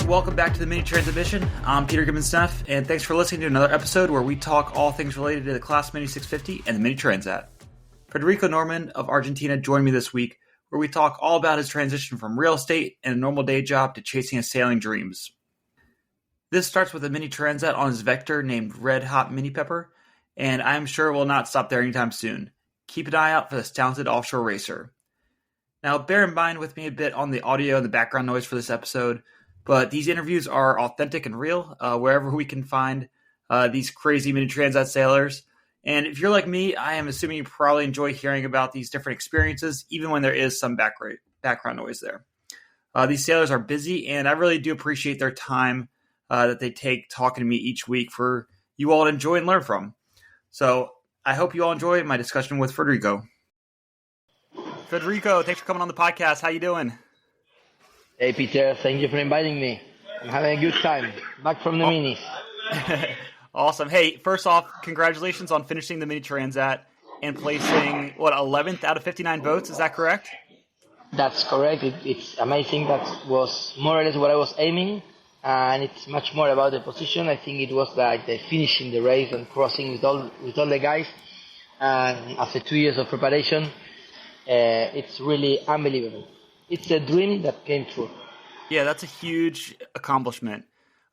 and welcome back to the Mini Transat mission. I'm Peter Gibbons-Neff, and thanks for listening to another episode where we talk all things related to the Class Mini 650 and the Mini Transat. Federico Norman of Argentina joined me this week, where we talk all about his transition from real estate and a normal day job to chasing his sailing dreams. This starts with a Mini Transat on his Vector named Red Hot Mini Pepper, and I'm sure will not stop there anytime soon. Keep an eye out for this talented offshore racer. Now, bear in mind with me a bit on the audio and the background noise for this episode, but these interviews are authentic and real, wherever we can find these crazy Mini Transat sailors. And if you're like me, I am assuming you probably enjoy hearing about these different experiences, even when there is some background noise there. These sailors are busy, and I really do appreciate their time that they take talking to me each week for you all to enjoy and learn from. So I hope you all enjoy my discussion with Federico. Federico, thanks for coming on the podcast. How you doing? Hey, Peter. Thank you for inviting me. I'm having a good time. Back from the minis. Awesome. Hey, first off, congratulations on finishing the Mini Transat and placing, 11th out of 59 boats. Is that correct? That's correct. It's amazing. That was more or less what I was aiming. And it's much more about the position. I think it was like the finishing the race and crossing with all the guys. And after 2 years of preparation, it's really unbelievable. It's a dream that came true. Yeah, that's a huge accomplishment.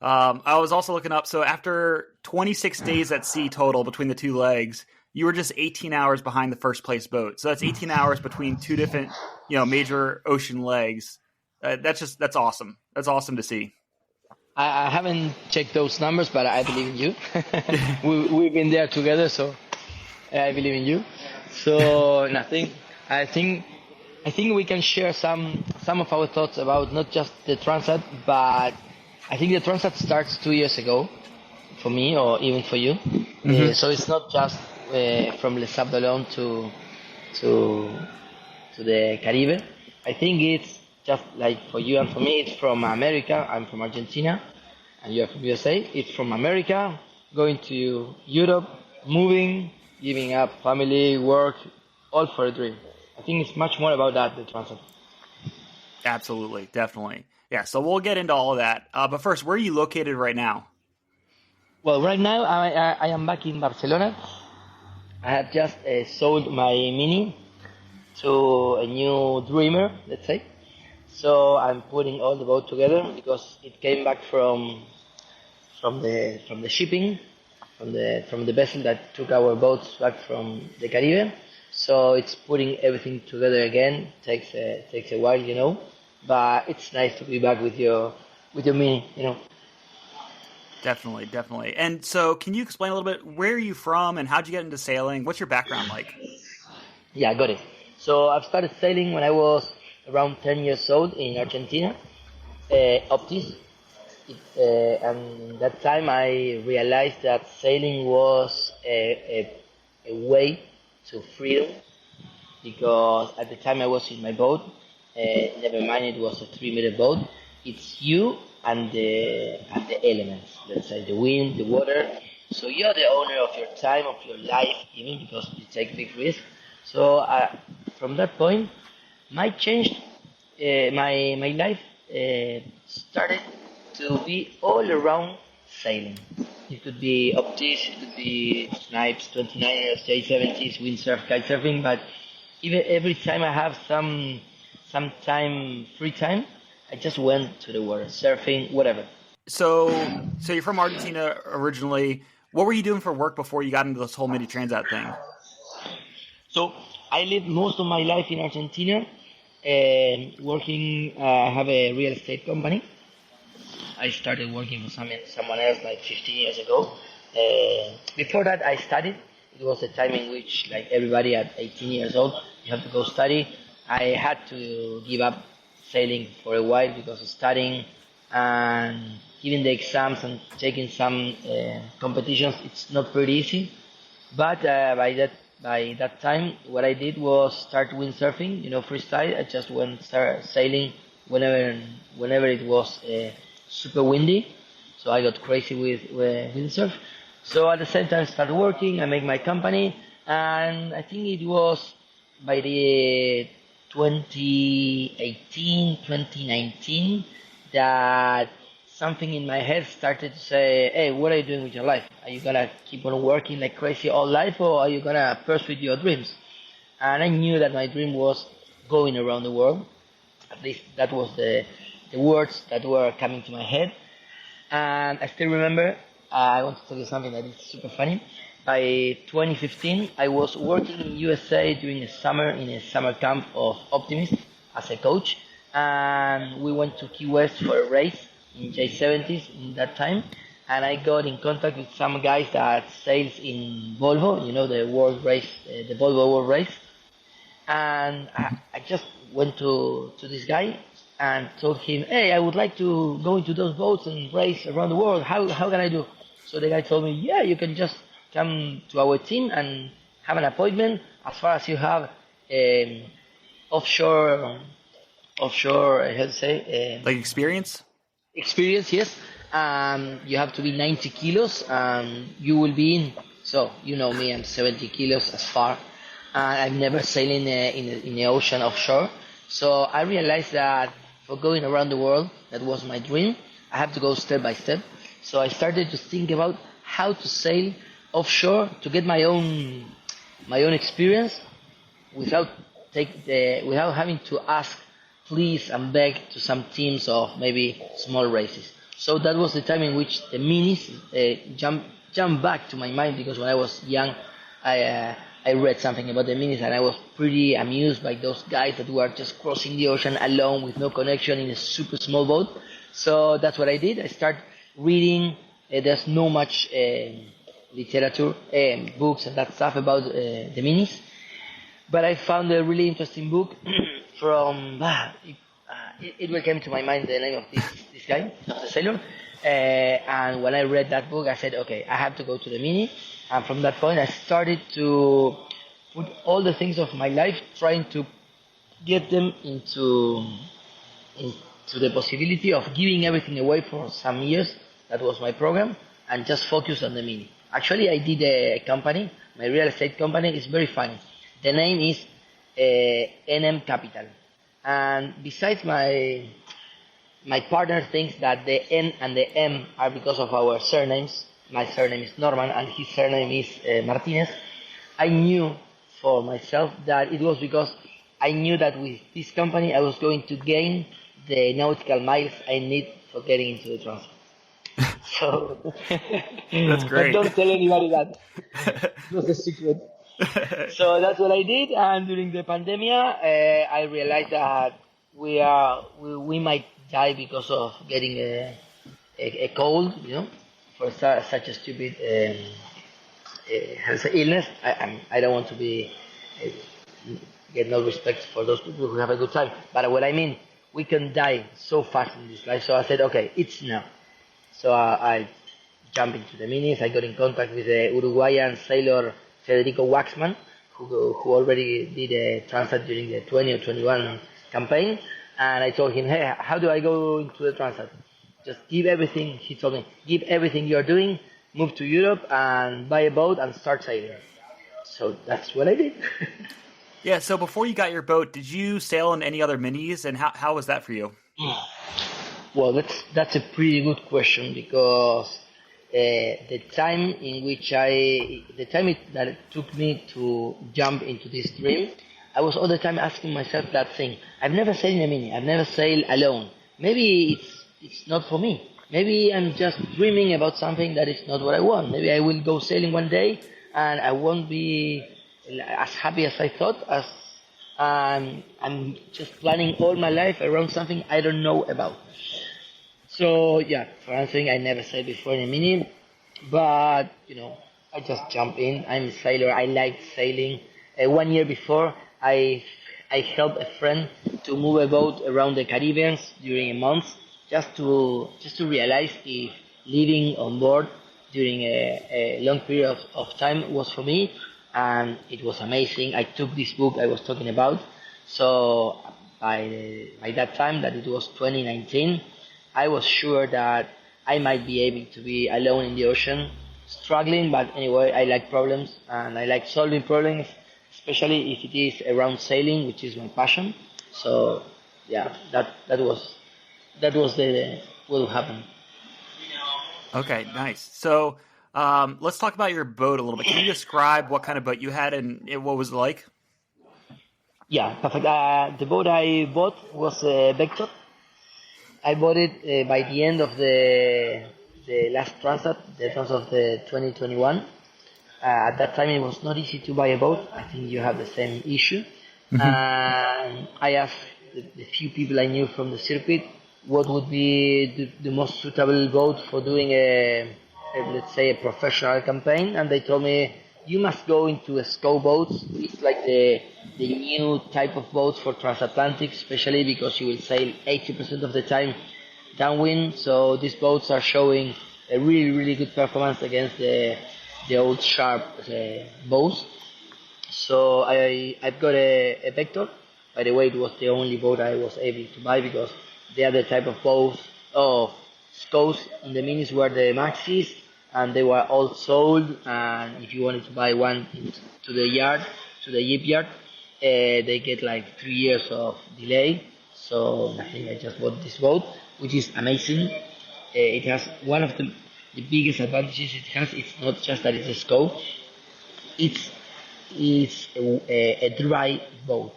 I was also looking up, so after 26 days at sea total between the two legs, you were just 18 hours behind the first place boat. So that's 18 hours between two different, major ocean legs. That's awesome. That's awesome to see. I haven't checked those numbers, but I believe in you. We've been there together, so I believe in you. So nothing. I think we can share some of our thoughts about not just the Transat, but I think the Transat starts 2 years ago for me, or even for you. Mm-hmm. So it's not just from Les Sables d'Olonne to the Caribbean. I think it's just like for you and for me. It's from America. I'm from Argentina, and you're from USA. It's from America going to Europe, moving, giving up family, work, all for a dream. I think it's much more about that, the Transat. Absolutely, definitely. Yeah, so we'll get into all of that. But first, where are you located right now? Well, right now I am back in Barcelona. I have just sold my Mini to a new dreamer, let's say. So I'm putting all the boat together because it came back from the shipping, from the vessel that took our boats back from the Caribbean. So it's putting everything together again. Takes a while, but it's nice to be back with your Mini, Definitely. And so can you explain a little bit, where are you from and how'd you get into sailing? What's your background like? Yeah, I got it. So I've started sailing when I was around 10 years old in Argentina, Optis. And that time I realized that sailing was a way to freedom, because at the time I was in my boat, never mind it was a 3-meter boat, it's you and the elements, let's say the wind, the water, so you're the owner of your time, of your life even, because you take big risks. So from that point, my life started to be all around sailing. It could be Optis, it could be Snipes, 29ers, J70s, windsurf, kite surfing, but even every time I have some free time, I just went to the water, surfing, whatever. So you're from Argentina originally. What were you doing for work before you got into this whole Mini Transat thing? So I lived most of my life in Argentina, working. I have a real estate company. I started working for someone else like 15 years ago. Before that, I studied. It was a time in which, like everybody at 18 years old, you have to go study. I had to give up sailing for a while because of studying and giving the exams and taking some competitions. It's not pretty easy. But by that time, what I did was start windsurfing, freestyle. I just start sailing whenever it was super windy, so I got crazy with windsurf. So at the same time I started working, I made my company, and I think it was by the 2018, 2019 that something in my head started to say, hey, what are you doing with your life? Are you gonna keep on working like crazy all life, or are you gonna pursue your dreams? And I knew that my dream was going around the world. At least that was the words that were coming to my head. And I still remember, I want to tell you something that is super funny. By 2015, I was working in USA during the summer in a summer camp of Optimist as a coach. And we went to Key West for a race in J70s in that time. And I got in contact with some guys that sails in Volvo, you know, the world race, the Volvo world race. And I just went to this guy and told him, hey, I would like to go into those boats and race around the world. How can I do? So the guy told me, yeah, you can just come to our team and have an appointment as far as you have offshore, how to say? Like experience? Experience, yes. You have to be 90 kilos you will be in. So, you know me, I'm 70 kilos as far. I've never sailed in the ocean offshore. So I realized that for going around the world, that was my dream. I have to go step by step. So I started to think about how to sail offshore to get my own experience without without having to ask, please and beg to some teams of maybe small races. So that was the time in which the minis jumped back to my mind, because when I was young, I read something about the minis and I was pretty amused by those guys that were just crossing the ocean alone with no connection in a super small boat. So that's what I did. I started reading. There's no much literature, books and that stuff about the minis. But I found a really interesting book from, it came to my mind the name of this guy, of the sailor. And when I read that book, I said, okay, I have to go to the mini. And from that point, I started to put all the things of my life, trying to get them into the possibility of giving everything away for some years. That was my program, and just focus on the mini. Actually, I did a company, my real estate company. Is very funny. The name is NM Capital. And besides my partner thinks that the N and the M are because of our surnames. My surname is Norman and his surname is Martinez. I knew for myself that it was because I knew that with this company I was going to gain the nautical miles I need for getting into the Transat. So That's great. But don't tell anybody that. It was a secret. So that's what I did, and during the pandemic, I realized that we might die because of getting a cold, you know, for such a stupid health illness. I don't want to be get no respect for those people who have a good time, but what I mean, we can die so fast in this life. So I said, okay, it's now. So I jumped into the minis. I got in contact with the Uruguayan sailor Federico who already did a Transat during the 20 or 21 campaign. And I told him, hey, how do I go into the Transat? Just give everything, he told me, give everything you're doing, move to Europe and buy a boat and start sailing. So that's what I did. Yeah, so before you got your boat, did you sail in any other minis, and how was that for you? Well, that's a pretty good question, because the time that it took me to jump into this dream, I was all the time asking myself that thing. I've never sailed in a mini. I've never sailed alone. Maybe it's not for me. Maybe I'm just dreaming about something that is not what I want. Maybe I will go sailing one day and I won't be as happy as I thought. I'm just planning all my life around something I don't know about. So yeah, for answering, I never sailed before in a mini, but you know, I just jump in. I'm a sailor. I like sailing. 1 year before, I helped a friend to move a boat around the Caribbean during a month, just to realize if living on board during a long period of time was for me, and it was amazing. I took this book I was talking about. So by that time, that it was 2019, I was sure that I might be able to be alone in the ocean, struggling, but anyway, I like problems and I like solving problems, especially if it is around sailing, which is my passion. So yeah, that was what will happen. Okay, nice. So let's talk about your boat a little bit. Can you describe what kind of boat you had and what was it like? Yeah, perfect. The boat I bought was a Vector. I bought it by the end of the last Transat, the Transat of the 2021. At that time, it was not easy to buy a boat. I think you have the same issue. Hmm. And I asked the few people I knew from the circuit what would be the most suitable boat for doing let's say, a professional campaign, and they told me you must go into a scow boats. It's like the new type of boats for transatlantic, especially because you will sail 80% of the time downwind. So these boats are showing a really good performance against the old sharp bows. So I've got a Vector. By the way, it was the only boat I was able to buy because they are the type of boats of scows in the minis were the maxis, and they were all sold. And if you wanted to buy one to the yard, to the yip yard, they get like 3 years of delay. So I think I just bought this boat, which is amazing. It has one of the biggest advantages it has. It's not just that it's a scow. It's a dry boat.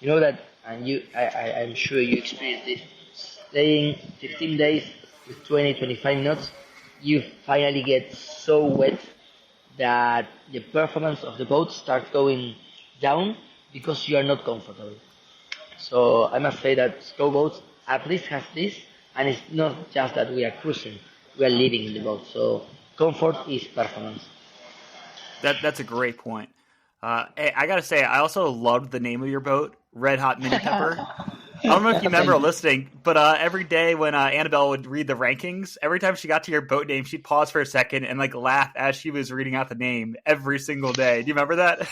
You know that, and I'm sure you experienced this. Staying 15 days with 20-25 knots, you finally get so wet that the performance of the boat starts going down because you are not comfortable. So I must say that scow boats at least has this, and it's not just that we are cruising, we are living in the boat. So comfort is performance. That's a great point. Hey, I gotta say, I also loved the name of your boat, Red Hot Mini Pepper. I don't know if you remember Thank you. listening, but every day when Annabelle would read the rankings, every time she got to your boat name, she'd pause for a second and like laugh as she was reading out the name every single day. Do you remember that?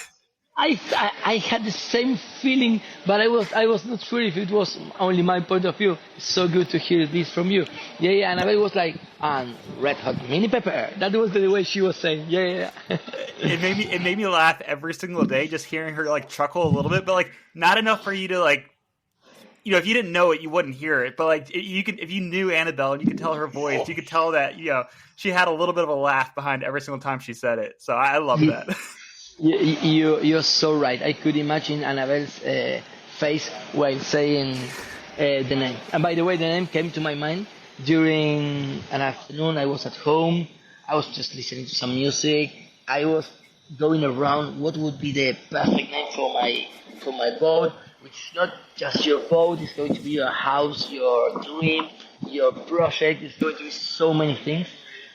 I had the same feeling, but I was not sure if it was only my point of view. It's so good to hear this from you. Yeah, and I was like, and red hot mini pepper. That was the way she was saying. Yeah. It made me laugh every single day just hearing her like chuckle a little bit, but like not enough for you to like if you didn't know it, you wouldn't hear it. But like you could, if you knew Annabelle and you could tell her voice, you could tell that she had a little bit of a laugh behind every single time she said it. So I love You, that. you're so right. I could imagine Annabelle's face while saying the name. And by the way, the name came to my mind during an afternoon. I was at home. I was just listening to some music. I was going around what would be the perfect name for my boat, which is not just your boat. It's going to be your house, your dream, your project. It's going to be so many things,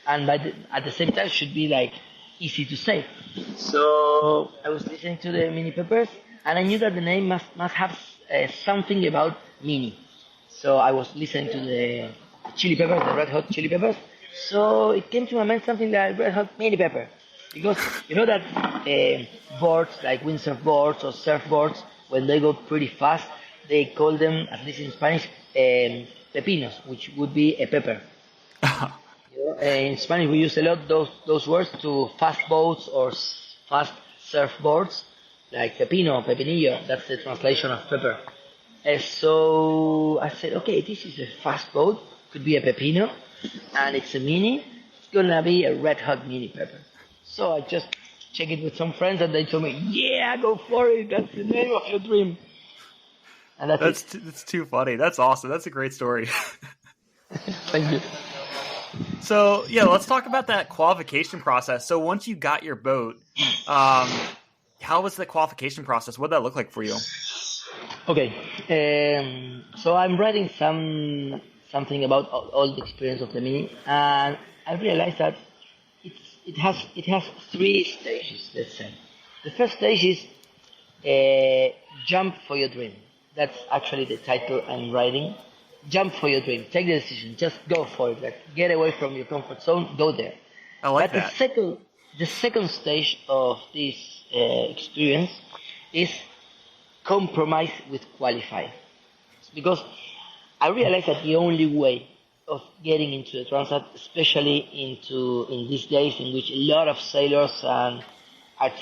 and at the same time, should be like easy to say. So I was listening to the Mini Peppers, and I knew that the name must have something about Mini. So I was listening to the Chili Peppers, the Red Hot Chili Peppers. So it came to my mind something like Red Hot Mini Pepper, because you know that boards like windsurf boards or surfboards, when they go pretty fast, they call them, at least in Spanish, pepinos, which would be a pepper. In Spanish, we use a lot those words to fast boats or fast surfboards, like pepino, pepinillo. That's the translation of pepper. So I said, okay, this is a fast boat, could be a pepino, and it's a mini. It's gonna be a red hot mini pepper. So I just checked it with some friends, and they told me, yeah, go for it. That's the name of your dream, and that's it. That's too funny. That's awesome. That's a great story. Thank you. So yeah, let's talk about that qualification process. So once you got your boat, how was the qualification process? What did that look like for you? Okay, so I'm writing something about all the experience of the mini, and I realized that it has three stages. Let's say the first stage is jump for your dream. That's actually the title I'm writing. Jump for your dream. Take the decision. Just go for it. Like, get away from your comfort zone. Go there. I like But that. the second stage of this experience is compromise with qualify. Because I realized that the only way of getting into the Transat, especially in these days in which a lot of sailors are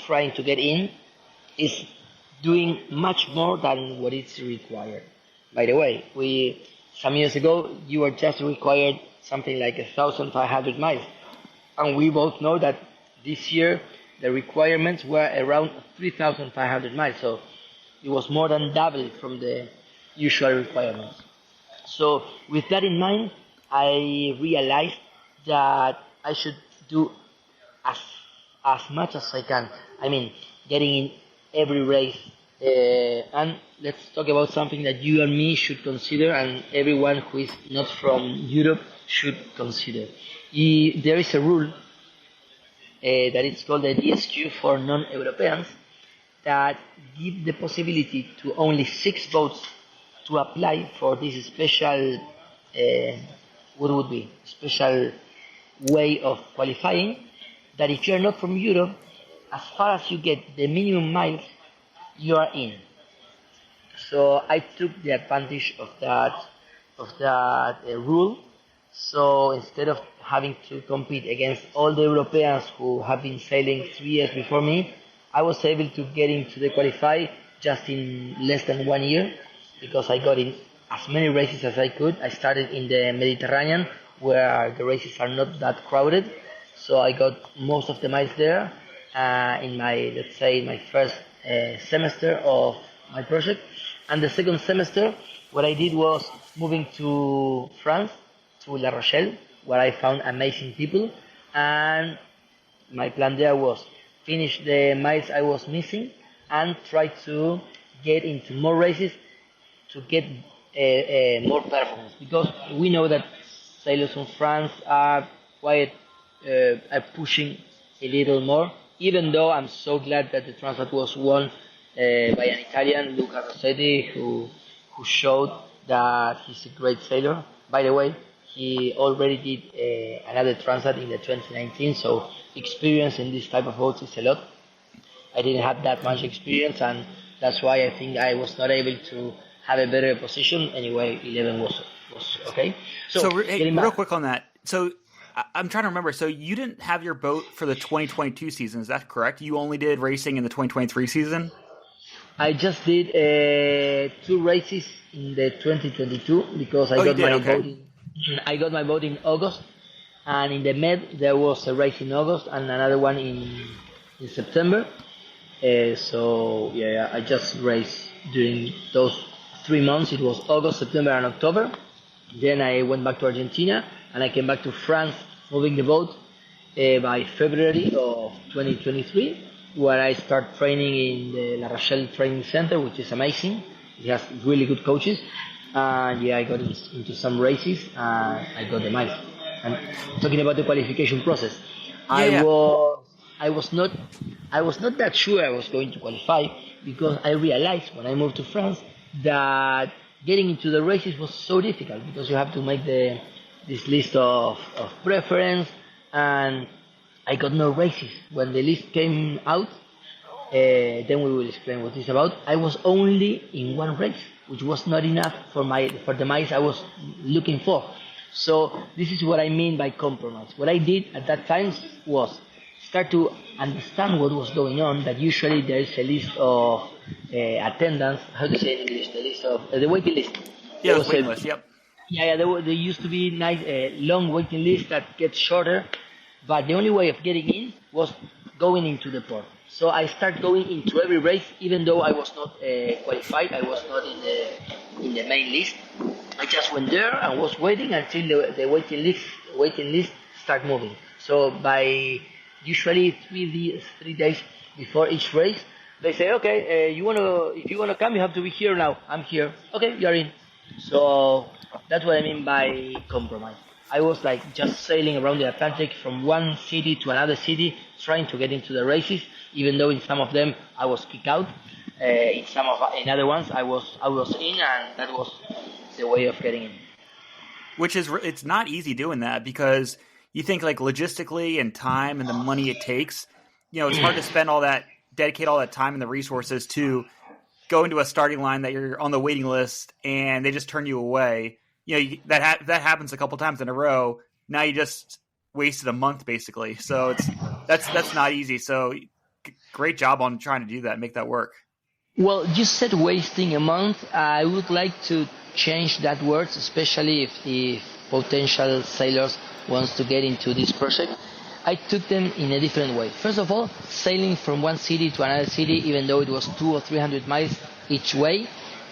trying to get in, is doing much more than what is required. By the way, some years ago, you were just required something like 1,500 miles. And we both know that this year the requirements were around 3,500 miles. So it was more than double from the usual requirements. So with that in mind, I realized that I should do as much as I can. I mean, getting in every race. And let's talk about something that you and me should consider, and everyone who is not from Europe should consider. There is a rule that it's called the DSQ for non-Europeans that give the possibility to only 6 boats to apply for this special, special way of qualifying, that if you're not from Europe, as far as you get the minimum miles, you are in. So I took the advantage of that rule. So instead of having to compete against all the Europeans who have been sailing 3 years before me, I was able to get into the qualify just in less than 1 year, because I got in as many races as I could. I started in the Mediterranean, where the races are not that crowded, so I got most of the miles there. In my first semester of my project, and the second semester, what I did was moving to France, to La Rochelle, where I found amazing people, and my plan there was finish the miles I was missing and try to get into more races to get more performance, because we know that sailors from France are pushing a little more, even though I'm so glad that the Transat was won by an Italian, Luca Rossetti, who showed that he's a great sailor. By the way, he already did another Transat in the 2019, so experience in this type of boats is a lot. I didn't have that much experience, and that's why I think I was not able to have a better position. Anyway, 11 was okay. So real quick on that. So I'm trying to remember. So you didn't have your boat for the 2022 season, is that correct? You only did racing in the 2023 season? I just did 2 races in the 2022 because I got my boat in August, and in the Med there was a race in August and another one in September. I just raced during those 3 months. It was August, September, and October. Then I went back to Argentina, and I came back to France moving the boat by February of 2023, where I start training in the La Rochelle Training Center, which is amazing. It has really good coaches. And I got into some races, and I got the miles. And talking about the qualification process, I was not that sure I was going to qualify, because I realized when I moved to France that getting into the races was so difficult, because you have to make this list of preference, and I got no races. When the list came out, then we will explain what it's about. I was only in 1 race, which was not enough for the miles I was looking for. So this is what I mean by compromise. What I did at that time was start to understand what was going on, that usually there is a list of attendance, how to say in English, the list of the waiting list. Yeah, the waiting list, yep. Yeah, there used to be long waiting list that gets shorter, but the only way of getting in was going into the port. So I started going into every race, even though I was not qualified, I was not in the main list. I just went there and was waiting until the waiting list start moving. So by usually 3 days before each race, they say, okay, if you wanna come, you have to be here now. I'm here. Okay, you're in. So that's what I mean by compromise. I was like just sailing around the Atlantic from one city to another city, trying to get into the races, even though in some of them I was kicked out. In other ones I was in, and that was the way of getting in. Which is, it's not easy doing that, because you think like logistically and time and the money it takes, it's hard to dedicate all that time and the resources to go into a starting line that you're on the waiting list and they just turn you away. That happens a couple times in a row. Now you just wasted a month basically. So that's not easy. So great job on trying to do that and make that work. Well, you said wasting a month. I would like to change that words, especially if potential sailors wants to get into this project. I took them in a different way. First of all, sailing from one city to another city, even though it was 200 or 300 miles each way,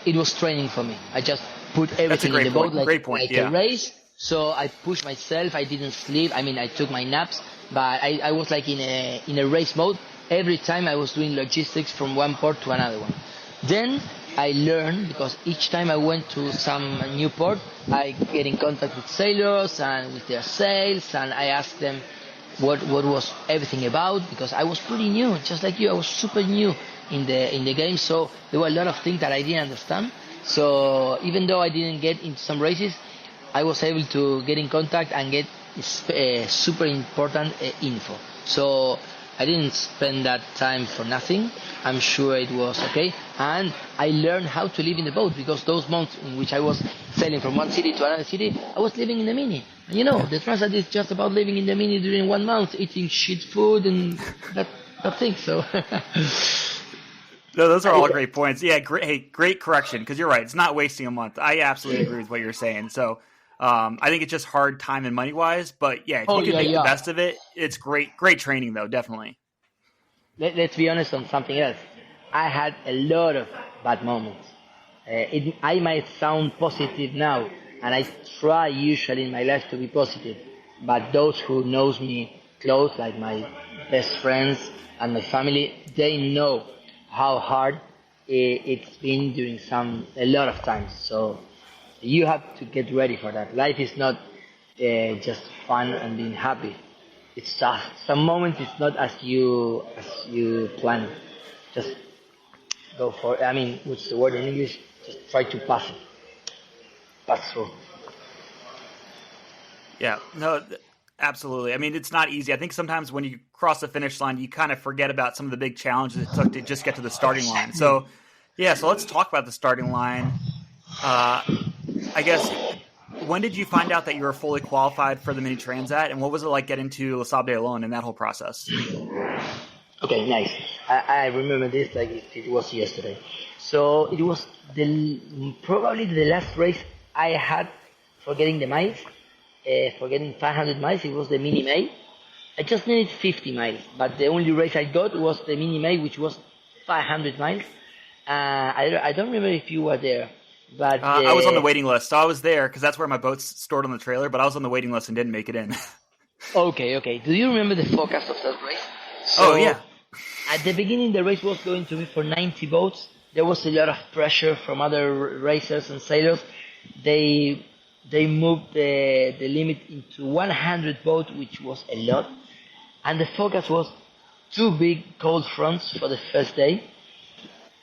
it was training for me. I just put everything in the boat like a race. So I pushed myself. I didn't sleep. I mean, I took my naps, but I was like in a race mode. Every time I was doing logistics from one port to another one. Then I learned, because each time I went to some new port, I get in contact with sailors and with their sails, and I asked them what was everything about, because I was pretty new, just like you. I was super new in the game, so there were a lot of things that I didn't understand. So even though I didn't get into some races, I was able to get in contact and get super important info. So I didn't spend that time for nothing. I'm sure it was okay. And I learned how to live in the boat, because those months in which I was sailing from one city to another city, I was living in the Mini. And you know, the Transat is just about living in the Mini during 1 month, eating shit food and that thing. So. No, those are all great points. Yeah, great correction, because you're right. It's not wasting a month. I absolutely agree with what you're saying. So I think it's just hard time and money-wise. But, yeah, if you can make the best of it, it's great training, though, definitely. Let's be honest on something else. I had a lot of bad moments. I might sound positive now, and I try usually in my life to be positive. But those who knows me close, like my best friends and my family, they know how hard it's been during a lot of times. So you have to get ready for that. Life is not just fun and being happy. It's tough. Some moments it's not as you plan. Just go for it. I mean, what's the word in English? Just try to pass through. Yeah, no, absolutely. I mean, it's not easy. I think sometimes when you cross the finish line, you kind of forget about some of the big challenges it took to just get to the starting line. So, yeah, so let's talk about the starting line. I guess, when did you find out that you were fully qualified for the Mini Transat, and what was it like getting to La Salle alone in that whole process? Okay, nice. I remember this like it was yesterday. So it was probably the last race I had for getting the miles. For getting 500 miles, it was the Mini May. I just needed 50 miles, but the only race I got was the Mini May, which was 500 miles. I don't remember if you were there, but I was on the waiting list. So I was there because that's where my boat's stored on the trailer, but I was on the waiting list and didn't make it in. Okay. Do you remember the forecast of that race? So, yeah. At the beginning, the race was going to be for 90 boats. There was a lot of pressure from other racers and sailors. They moved the limit into 100 boats, which was a lot. And the forecast was 2 big cold fronts for the first day.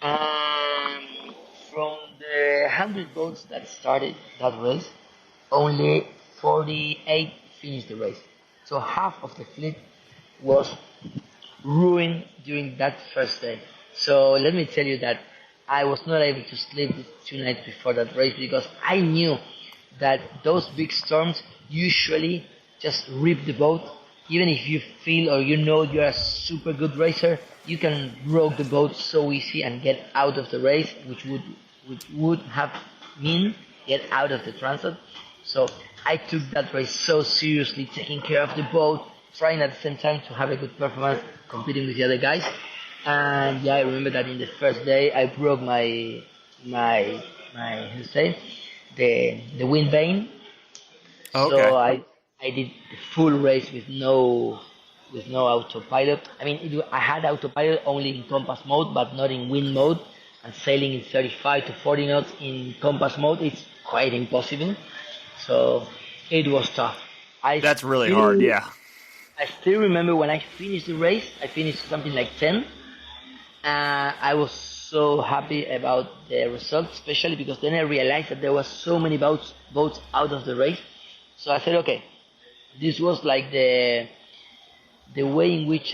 And from the 100 boats that started that race, only 48 finished the race. So half of the fleet was ruined during that first day. So let me tell you that I was not able to sleep the 2 nights before that race, because I knew that those big storms usually just rip the boat. Even if you feel or you know you're a super good racer, you can rogue the boat so easy and get out of the race, which would have mean get out of the Transat. So I took that race so seriously, taking care of the boat, trying at the same time to have a good performance, competing with the other guys. And yeah, I remember that in the first day I broke my how to say, the wind vane. Oh, okay. So I did the full race with no autopilot. I mean, I had autopilot only in compass mode, but not in wind mode. And sailing in 35 to 40 knots in compass mode, it's quite impossible. So it was tough. That's really hard, yeah. I still remember when I finished the race, I finished something like 10. I was so happy about the result, especially because then I realized that there were so many boats out of the race. So I said, okay, this was like the way in which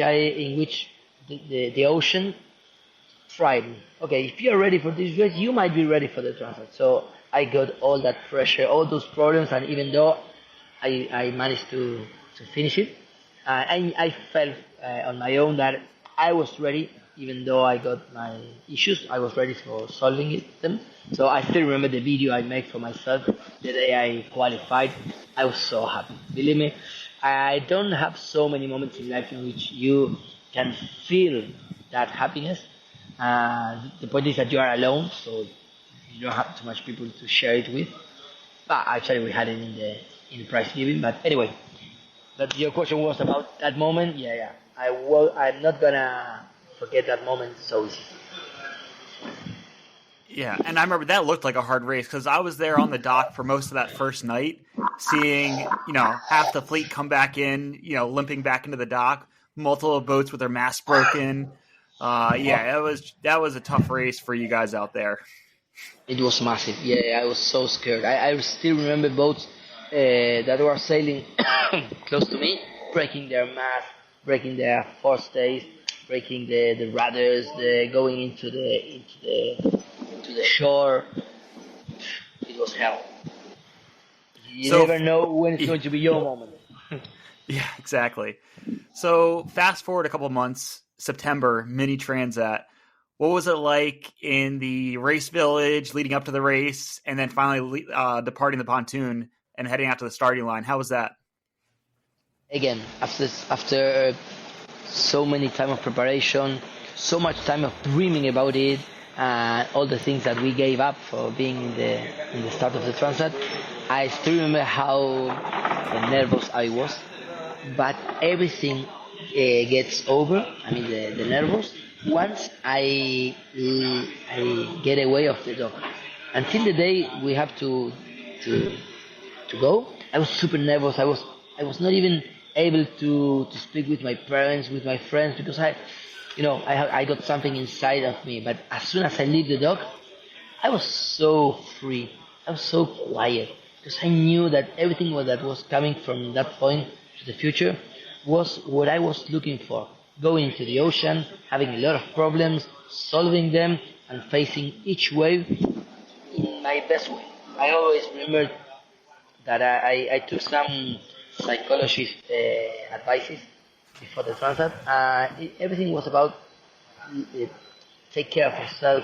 the ocean tried me. Okay, if you're ready for this race, you might be ready for the Transat. So I got all that pressure, all those problems, and even though I managed to finish it, I felt on my own that I was ready even though I got my issues, I was ready for them. So I still remember the video I made for myself the day I qualified. I was so happy. Believe me, I don't have so many moments in life in which you can feel that happiness. The point is that you are alone, so you don't have too much people to share it with. But actually, we had it in the prize giving. But anyway, but your question was about that moment. Yeah. I'm not gonna forget that moment so easy. Yeah, and I remember that looked like a hard race because I was there on the dock for most of that first night, seeing half the fleet come back in, limping back into the dock, multiple boats with their masts broken. That was a tough race for you guys out there. It was massive. Yeah, I was so scared. I still remember boats that were sailing close to me, breaking their mast, breaking their forestays, breaking the rudders, going into the shore. It was hell. You never know when it's going to be your moment. Yeah, exactly. So fast forward a couple months, September, Mini Transat. What was it like in the race village leading up to the race, and then finally departing the pontoon and heading out to the starting line? How was that? Again, after so many time of preparation, so much time of dreaming about it, and all the things that we gave up for being in the start of the Transat, I still remember how nervous I was. But everything gets over. I mean, the nervous once I get away of the dock. Until the day we have to go, I was super nervous. I was not even able to speak with my parents, with my friends, because I got something inside of me. But as soon as I leave the dock, I was so free. I was so quiet because I knew that everything that was coming from that point to the future was what I was looking for. Going into the ocean, having a lot of problems, solving them, and facing each wave in my best way. I always remember that I took some psychologist advices before the Transat. Everything was about take care of yourself,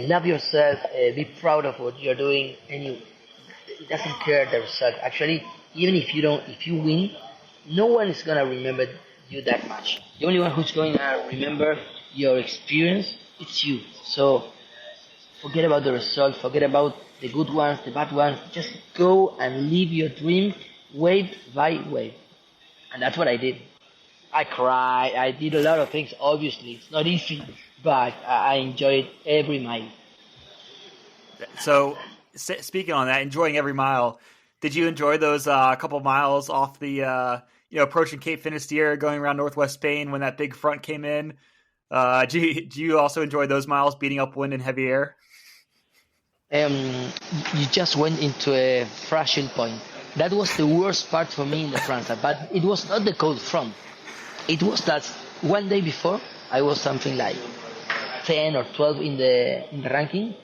love yourself, be proud of what you're doing, and it doesn't care the result. Actually, even if you win, no one is gonna remember you that much. The only one who's going to remember your experience, it's you. So forget about the result, forget about the good ones, the bad ones. Just go and live your dream, wave by wave, and that's what I did. I cried. I did a lot of things. Obviously, it's not easy, but I enjoyed every mile. So, speaking on that, enjoying every mile, did you enjoy those couple miles off the approaching Cape Finisterre, going around northwest Spain when that big front came in? Do you also enjoy those miles, beating up wind and heavy air? You just went into a fragile point. That was the worst part for me in the Transat, but it was not the cold front. It was that one day before I was something like 10 or 12 in the ranking.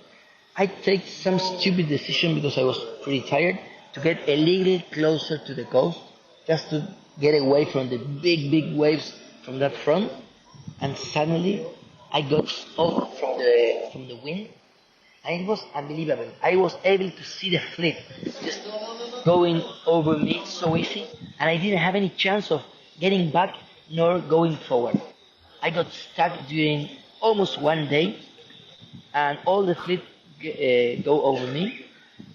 I take some stupid decision because I was pretty tired to get a little closer to the coast, just to get away from the big waves from that front. And suddenly I got off from the wind, and it was unbelievable. I was able to see the fleet just going over me so easy, and I didn't have any chance of getting back nor going forward. I got stuck during almost one day, and all the fleet go over me.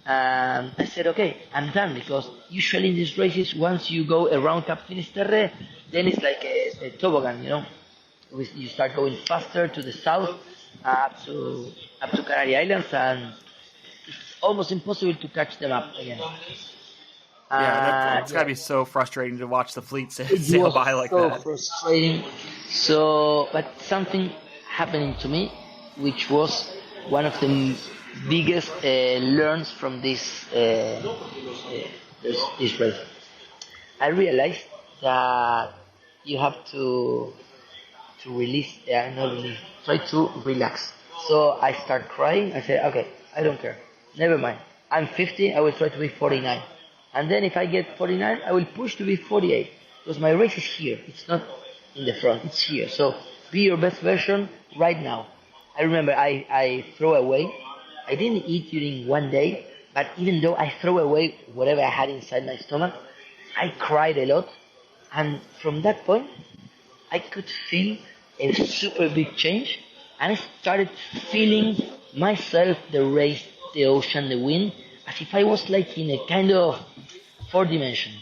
And I said, okay, I'm done, because usually in these races, once you go around Cap Finisterre, then it's like a toboggan, You start going faster to the south, up to Canary Islands, and it's almost impossible to catch them up again. Yeah, it's gotta be so frustrating to watch the fleet sail by like that. It was so frustrating. So, but something happening to me, which was one of the biggest learns from this race. I realized that you have to release, not release, try to relax. So I start crying. I say, okay, I don't care. Never mind. I'm 50. I will try to be 49. And then if I get 49, I will push to be 48. Because my race is here. It's not in the front. It's here. So be your best version right now. I remember I throw away. I didn't eat during one day, but even though I throw away whatever I had inside my stomach, I cried a lot. And from that point, I could feel a super big change. And I started feeling myself, the race, the ocean, the wind, as if I was like in a kind of fourth dimension.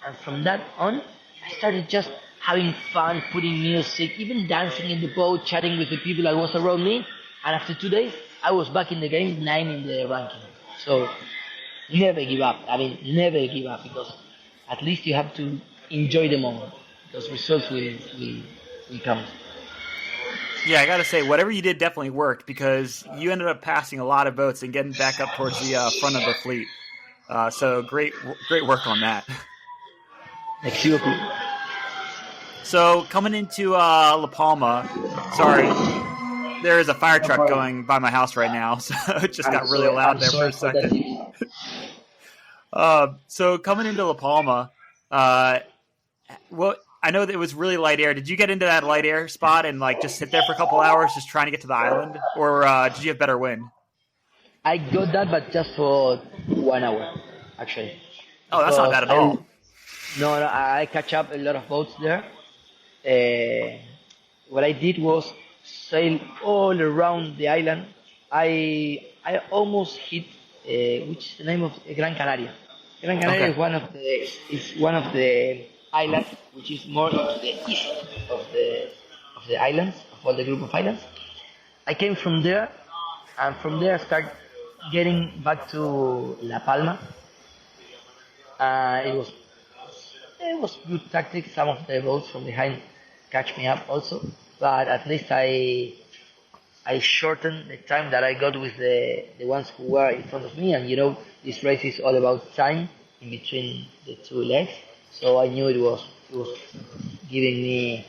And from that on, I started just having fun, putting music, even dancing in the boat, chatting with the people that was around me. And after 2 days, I was back in the game, 9 in the ranking. So never give up. I mean, never give up, because at least you have to enjoy the moment. Those results will come. Yeah, I got to say, whatever you did definitely worked, because you ended up passing a lot of boats and getting back up towards the front of the fleet. So great work on that. Next year, So coming into La Palma, sorry, there is a fire truck going by my house right now, so it just got really loud there for a second. So coming into La Palma, well, I know that it was really light air. Did you get into that light air spot and like just sit there for a couple hours just trying to get to the island, or did you have better wind? I got that, but just for 1 hour, actually. Oh, that's not bad at all. No, I catch up a lot of boats there. What I did was sail all around the island. I almost hit which is the name of Gran Canaria. Gran Canaria is one of the islands which is more to the east of the islands, of all the group of islands. I came from there, and from there I started getting back to La Palma. It was good tactic. Some of the boats from behind catch me up also, but at least I shortened the time that I got with the ones who were in front of me. And you know, this race is all about time in between the two legs. So I knew it was giving me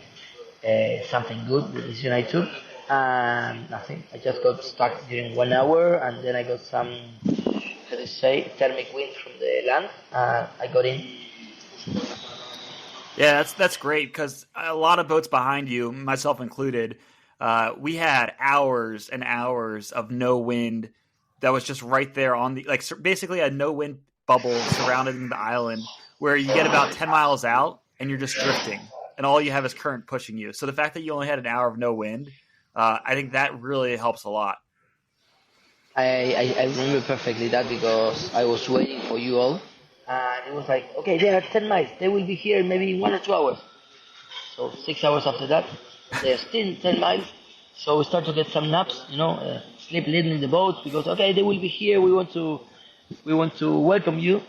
something good, the decision I took. And nothing. I just got stuck during 1 hour, and then I got some, how to say, thermic wind from the land, and I got in. Yeah, that's great, because a lot of boats behind you, myself included, we had hours and hours of no wind that was just right there on the, like, basically a no wind bubble surrounding the island, where you get about 10 miles out and you're just drifting, and all you have is current pushing you. So the fact that you only had an hour of no wind, I think that really helps a lot. I remember perfectly that, because I was waiting for you all. And it was like, okay, they are 10 miles. They will be here maybe in 1 or 2 hours. So 6 hours after that, they are still 10 miles. So we start to get some naps, sleep little in the boat, because okay, they will be here. We want to welcome you.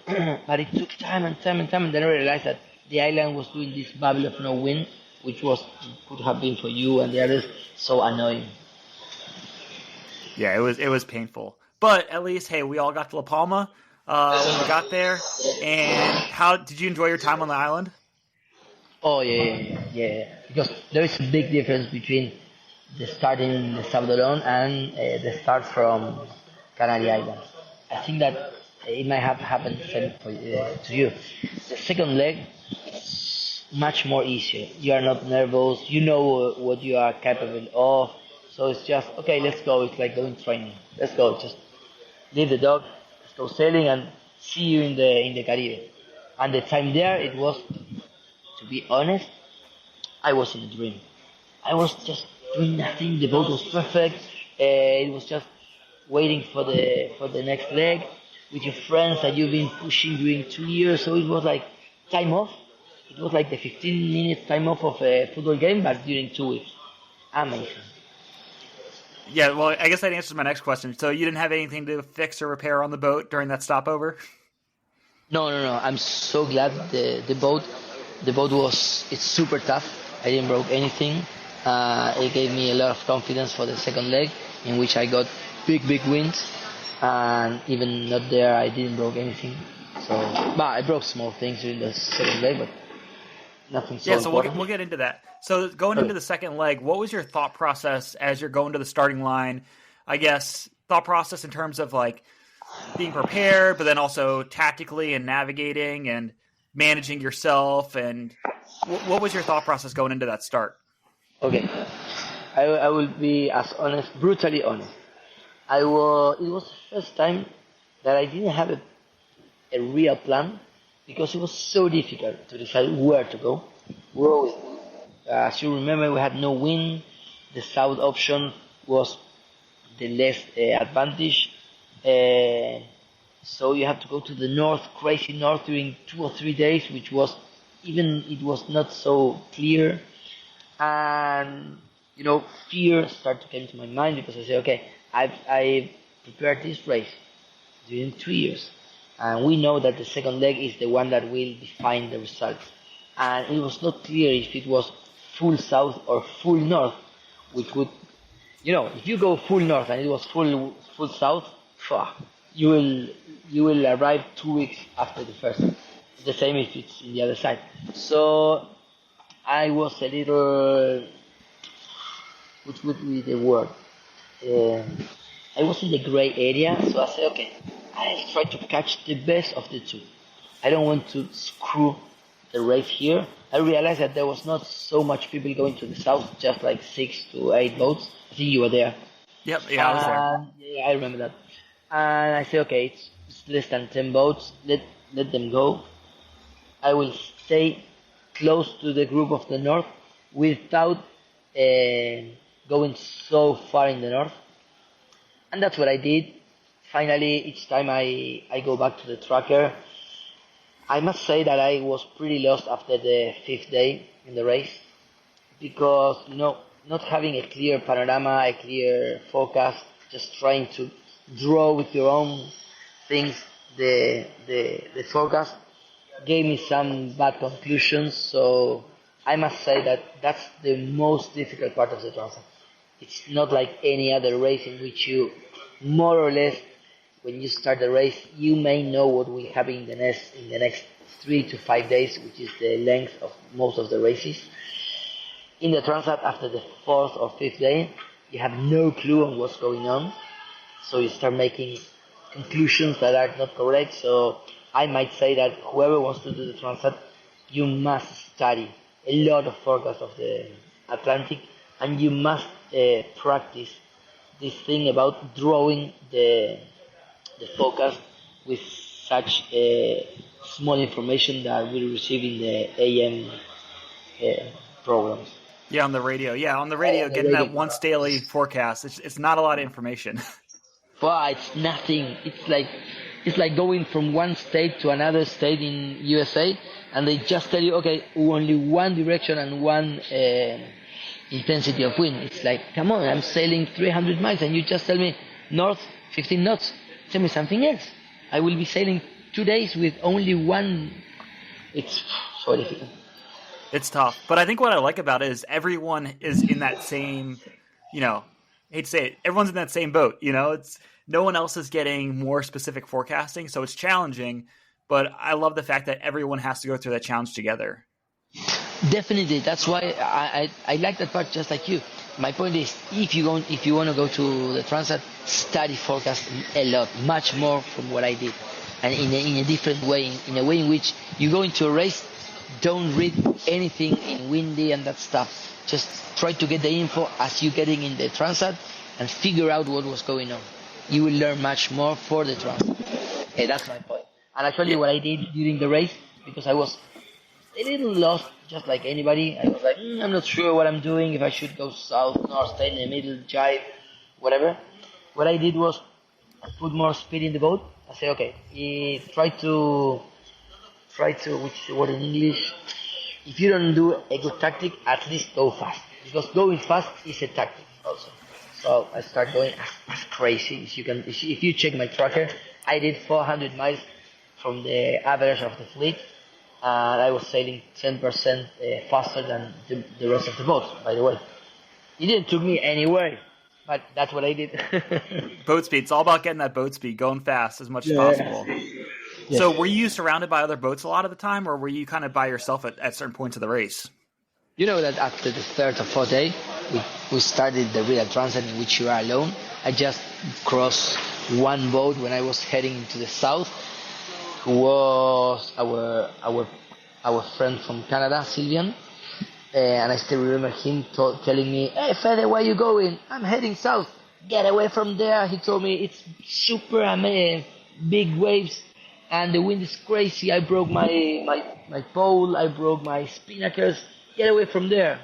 But it took time and time and time, and then I realized that the island was doing this bubble of no wind, which could have been for you and the others so annoying. Yeah, it was painful, but at least, hey, we all got to La Palma when we got there. And how did you enjoy your time on the island? Oh yeah. Because there is a big difference between the start in the Salvador and the start from Canary Islands. I think that it might have happened the same to you. The second leg is much more easier. You are not nervous. You know what you are capable of. So it's just, okay, let's go. It's like going training. Let's go. Just leave the dog. Let's go sailing and see you in the Caribbean. And the time there, it was, to be honest, I was in a dream. I was just doing nothing. The boat was perfect. It was just waiting for the next leg with your friends that you've been pushing during 2 years. So it was like time off. It was like the 15 minutes time off of a football game, but during 2 weeks. Amazing. Yeah, well, I guess that answers my next question. So you didn't have anything to fix or repair on the boat during that stopover? No. I'm so glad the boat it's super tough. I didn't broke anything. It gave me a lot of confidence for the second leg, in which I got big winds, and even not there, I didn't broke anything. So, but I broke small things during the second leg, but nothing so important. So we'll get into that. So going into the second leg, what was your thought process as you're going to the starting line? I guess thought process in terms of like being prepared, but then also tactically and navigating and managing yourself. And what was your thought process going into that start? Okay, I will be as honest, brutally honest. It was the first time that I didn't have a real plan because it was so difficult to decide where to go. As you remember, we had no wind. The south option was the less advantage. So you have to go to the north, crazy north during 2 or 3 days, which was even it was not so clear, and fear started to come into my mind because I said, okay, I prepared this race during 3 years, and we know that the second leg is the one that will define the results, and it was not clear if it was full south or full north, which would if you go full north and it was full south, you will you will arrive 2 weeks after the first. The same if it's in the other side. So I was a little, which would be the word? I was in the gray area, so I said, okay, I'll try to catch the best of the two. I don't want to screw the race here. I realized that there was not so much people going to the south, just like 6 to 8 boats. I think you were there. Yep, yeah, I was there. Yeah, I remember that. And I said, okay, it's less than 10 boats. Let them go. I will stay close to the group of the north without going so far in the north. And that's what I did. Finally, each time I go back to the tracker, I must say that I was pretty lost after the 5th day in the race because, not having a clear panorama, a clear forecast, just trying to draw with your own things the forecast gave me some bad conclusions. So I must say that that's the most difficult part of the Transat. It's not like any other race in which you more or less, when you start the race, you may know what will happen in the next 3 to 5 days, which is the length of most of the races. In the Transat, after the 4th or 5th day, you have no clue on what's going on, so you start making conclusions that are not correct. So I might say that whoever wants to do the Transat, you must study a lot of forecasts of the Atlantic, and you must practice this thing about drawing the forecast with such small information that we receive in the AM programs. Yeah, on the radio. Yeah, on the radio, getting that once daily forecast. It's not a lot of information. But it's nothing. It's like going from one state to another state in USA, and they just tell you, okay, only one direction and one intensity of wind. It's like, come on, I'm sailing 300 miles, and you just tell me north 15 knots. Tell me something else. I will be sailing 2 days with only one. It's so difficult. It's tough. But I think what I like about it is everyone is in that same, I hate to say it, everyone's in that same boat. It's no one else is getting more specific forecasting, so it's challenging. But I love the fact that everyone has to go through that challenge together. Definitely, that's why I like that part just like you. My point is, if you want to go to the Transat, study forecast a lot, much more from what I did, and in a different way, in a way in which you go into a race, don't read anything in windy and that stuff. Just try to get the info as you're getting in the Transat and figure out what was going on. You will learn much more for the Transat. That's my point. And actually, what I did during the race, because I was a little lost, just like anybody. I was like, I'm not sure what I'm doing, if I should go south, north, stay in the middle, jive, whatever. What I did was put more speed in the boat. I said, okay, try to, which is the word in English? If you don't do a good tactic, at least go fast. Because going fast is a tactic also. So I start going as crazy as you can. If you check my tracker, I did 400 miles from the average of the fleet. And I was sailing 10% faster than the rest of the boats, by the way. It didn't took me anywhere, but that's what I did. Boat speed. It's all about getting that boat speed, going fast as much as possible. Yes. So were you surrounded by other boats a lot of the time, or were you kind of by yourself at certain points of the race? You know that after the 3rd or 4th day, we started the real Transat in which you are alone. I just crossed one boat when I was heading into the south, who was our friend from Canada, Sylvian. And I still remember him telling me, "Hey, Fede, where you going? I'm heading south. Get away from there." He told me it's super big waves, and the wind is crazy. I broke my pole. I broke my spinnakers. Get away from there.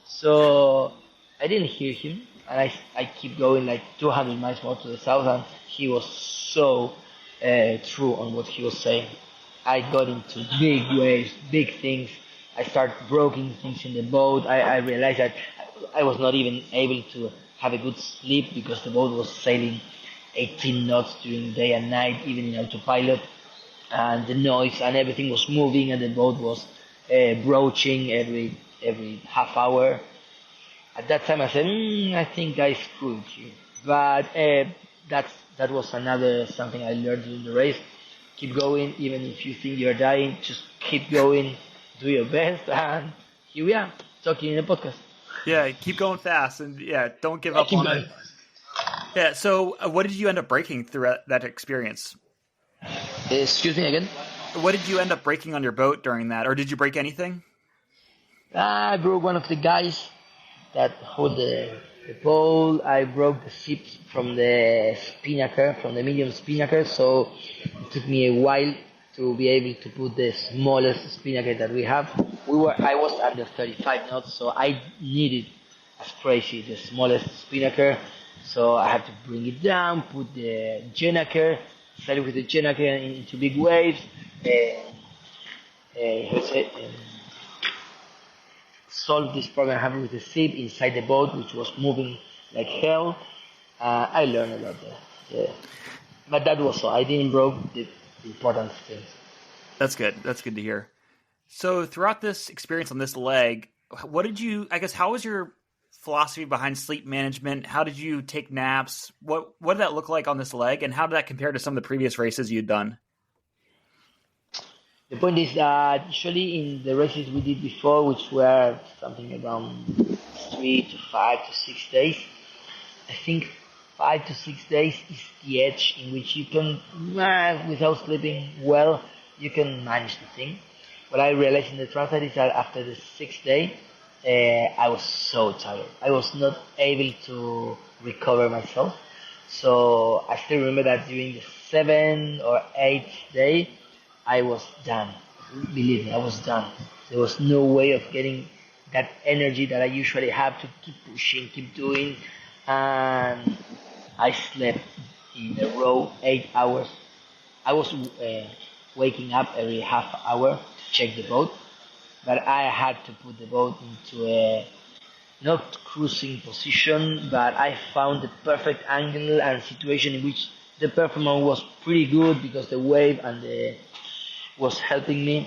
So I didn't hear him, and I keep going like 200 miles more to the south, and he was so true on what he was saying. I got into big waves, big things. I started breaking things in the boat. I realized that I was not even able to have a good sleep because the boat was sailing 18 knots during day and night, even in autopilot, and the noise and everything was moving, and the boat was broaching every half hour. At that time, I said, I think I screwed you. But that was another something I learned during the race. Keep going, even if you think you're dying, just keep going, do your best, and here we are, talking in a podcast. Yeah, keep going fast, and don't give I up keep on going. it. Yeah, so what did you end up breaking through that experience? Excuse me again? What did you end up breaking on your boat during that, or did you break anything? I broke one of the guys that hold the pole. I broke the seat from the spinnaker, from the medium spinnaker, so it took me a while to be able to put the smallest spinnaker that we have. I was under 35 knots, so I needed as crazy the smallest spinnaker. So I had to bring it down, put the gennaker, sail with the gennaker into big waves, solve this problem I have with the ship inside the boat, which was moving like hell. I learned a lot there. Yeah. But that was all. I didn't broke the important things. That's good. That's good to hear. So throughout this experience on this leg, how was your philosophy behind sleep management? How did you take naps? What did that look like on this leg, and how did that compare to some of the previous races you'd done? The point is that usually in the races we did before, which were something around 3 to 5 to 6 days, I think 5 to 6 days is the edge in which you can, without sleeping well, you can manage the thing. What I realized in the Transat is that after the 6th day, I was so tired. I was not able to recover myself. So I still remember that during the 7th or 8th day, I was done. Believe me, I was done. There was no way of getting that energy that I usually have to keep pushing, keep doing. And I slept in a row 8 hours. I was waking up every half hour to check the boat, but I had to put the boat into a not cruising position, but I found the perfect angle and situation in which the performance was pretty good because the wave and the was helping me.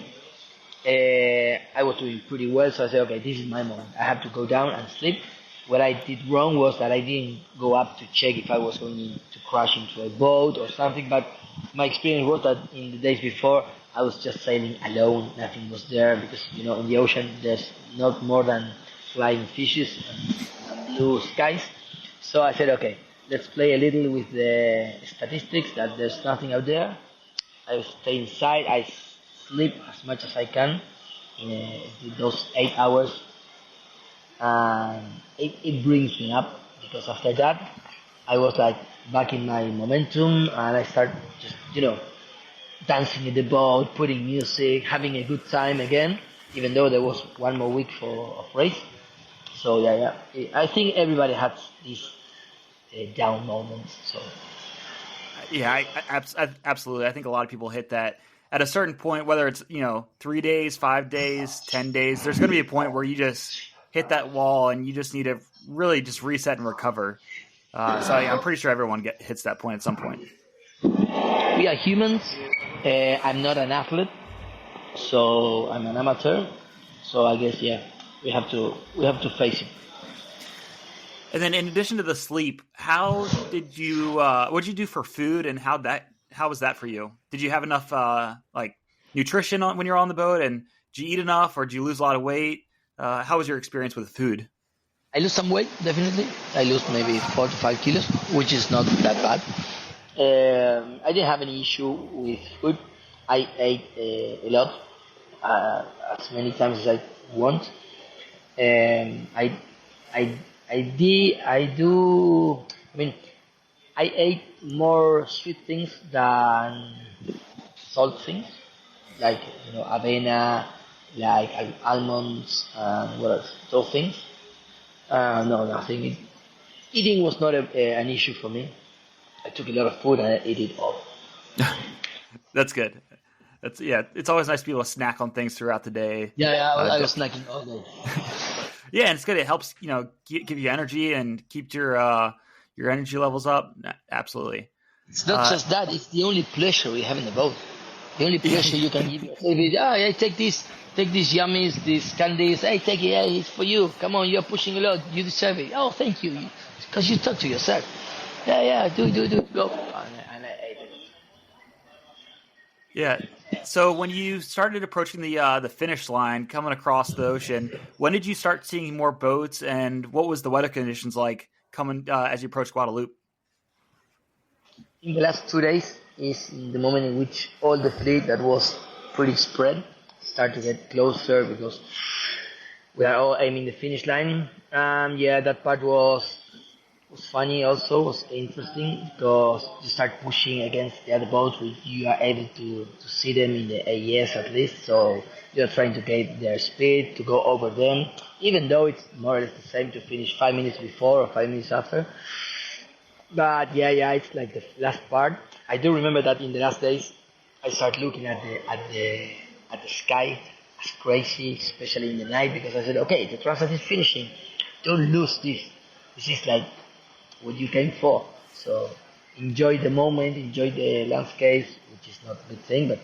I was doing pretty well, so I said, okay, this is my moment. I have to go down and sleep. What I did wrong was that I didn't go up to check if I was going to crash into a boat or something, but my experience was that in the days before, I was just sailing alone. Nothing was there because, in the ocean, there's not more than flying fishes and blue skies. So I said, okay, let's play a little with the statistics that there's nothing out there. I stay inside. I sleep as much as I can in those 8 hours, and it brings me up because after that I was like back in my momentum, and I start just dancing in the boat, putting music, having a good time again. Even though there was one more week of race, so yeah, I think everybody has these down moments. So. Yeah, absolutely. I think a lot of people hit that at a certain point, whether it's 3 days, 5 days, 10 days. There's going to be a point where you just hit that wall and you just need to really just reset and recover. So I'm pretty sure everyone hits that point at some point. We are humans. I'm not an athlete, so I'm an amateur. So I guess we have to face it. And then, in addition to the sleep, how did you? What did you do for food, and how was that for you? Did you have enough nutrition when you were on the boat, and did you eat enough, or did you lose a lot of weight? How was your experience with food? I lose some weight, definitely. I lose maybe 4 to 5 kilos, which is not that bad. I didn't have any issue with food. I ate a lot, as many times as I want. I I I do. I mean, I ate more sweet things than salt things, like avena, like almonds, and what else? Those things. No, nothing. Eating was not an issue for me. I took a lot of food and I ate it all. That's good. Yeah. It's always nice to be able to snack on things throughout the day. Yeah, yeah, I was snacking all day. Yeah, and it's good. It helps, give you energy and keep your energy levels up. Absolutely. It's not just that; it's the only pleasure we have in the boat. The only pleasure you can give yourself is, hey, take these yummies, these candies. Hey, take it. Hey, it's for you. Come on, you're pushing a lot. You deserve it. Oh, thank you. Because you talk to yourself. Yeah, do, go. And I ate it. Yeah. So when you started approaching the finish line, coming across the ocean, when did you start seeing more boats, and what was the weather conditions like coming as you approached Guadalupe? In the last 2 days is the moment in which all the fleet that was pretty spread start to get closer because we are all aiming the finish line. Yeah, that part was funny, also was interesting because you start pushing against the other boats which you are able to see them in the AES at least, so you're trying to get their speed to go over them, even though it's more or less the same to finish 5 minutes before or 5 minutes after. But yeah, it's like the last part. I do remember that in the last days I start looking at the sky as crazy, especially in the night, because I said, okay, the Transat is finishing, don't lose this. This is like what you came for. So enjoy the moment, enjoy the landscapes, which is not a big thing, but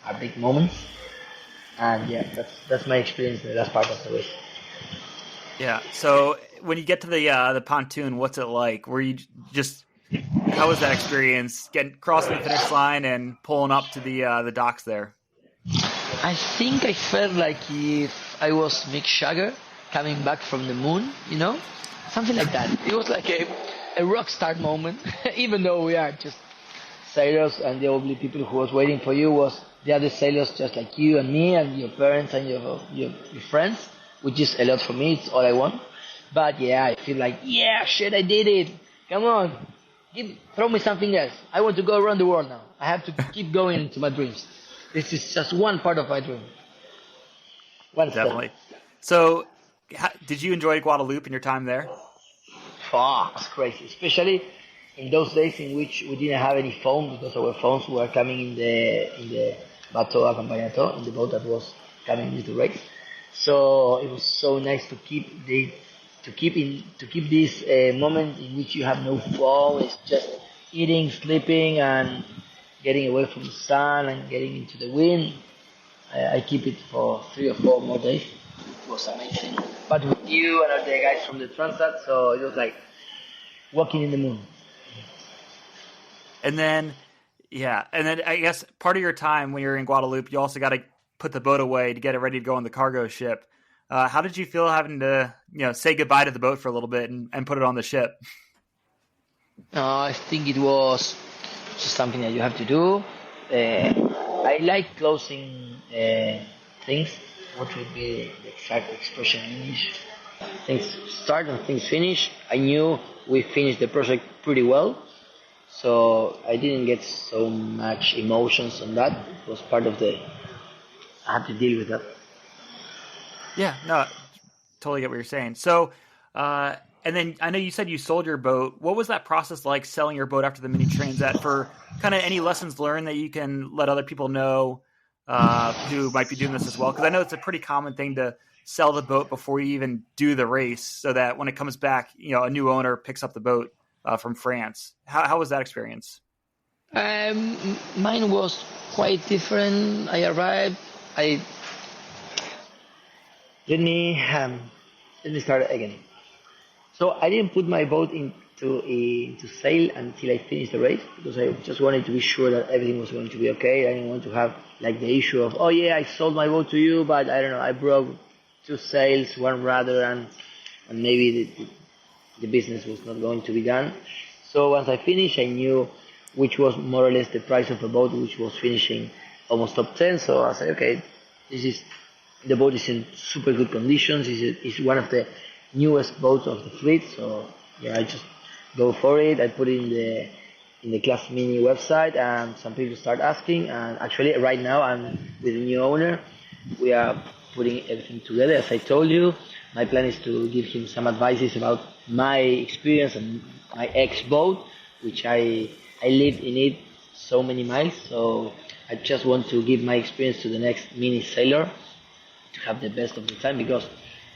are big moments. And yeah, that's my experience in the last part of the race. Yeah. So when you get to the pontoon, what's it like? Were you how was that experience crossing the finish line and pulling up to the docks there? I think I felt like if I was Mick Jagger coming back from the moon, something like that. It was like a rock star moment, even though we are just sailors, and the only people who was waiting for you was the other sailors, just like you and me and your parents and your friends, which is a lot for me. It's all I want. But yeah, I feel like, yeah, shit, I did it. Come on, throw me something else. I want to go around the world now. I have to keep going to my dreams. This is just one part of my dream. One Definitely. step. So, did you enjoy Guadalupe in your time there? Oh, it's crazy, especially in those days in which we didn't have any phone because our phones were coming in the bateau acompañado, in the boat that was coming with the race. So it was so nice to keep this moment in which you have no phone. It's just eating, sleeping, and getting away from the sun and getting into the wind. I keep it for 3 or 4 more days. It was amazing. But with you and all the guys from the Transat, so it was like walking in the moon. And then I guess part of your time when you're in Guadalupe, you also got to put the boat away to get it ready to go on the cargo ship. How did you feel having to, say goodbye to the boat for a little bit and put it on the ship? I think it was just something that you have to do. I like closing things. What would be the exact expression in English? Things start and things finish. I knew we finished the project pretty well, so I didn't get so much emotions on that. It was part of I had to deal with that. Yeah, no, totally get what you're saying. So, and then I know you said you sold your boat. What was that process like, selling your boat after the Mini Transat, for kind of any lessons learned that you can let other people know who might be doing this as well? Because I know it's a pretty common thing to sell the boat before you even do the race, so that when it comes back, a new owner picks up the boat from France. How was that experience? Mine was quite different. I arrived. Let me start again. So I didn't put my boat into sail until I finished the race, because I just wanted to be sure that everything was going to be okay. I didn't want to have like the issue of, oh yeah, I sold my boat to you, but I don't know, I broke 2 sails, one rudder, and maybe the business was not going to be done. So once I finished, I knew which was more or less the price of a boat which was finishing almost top 10. So I said, okay, this is The boat is in super good conditions. It's one of the newest boats of the fleet. So yeah, I just go for it. I put it in the Class Mini website, and some people start asking. And actually, right now I'm with a new owner. We are putting everything together. As I told you, my plan is to give him some advices about my experience and my ex boat, which I lived in it so many miles. So I just want to give my experience to the next mini sailor to have the best of the time, because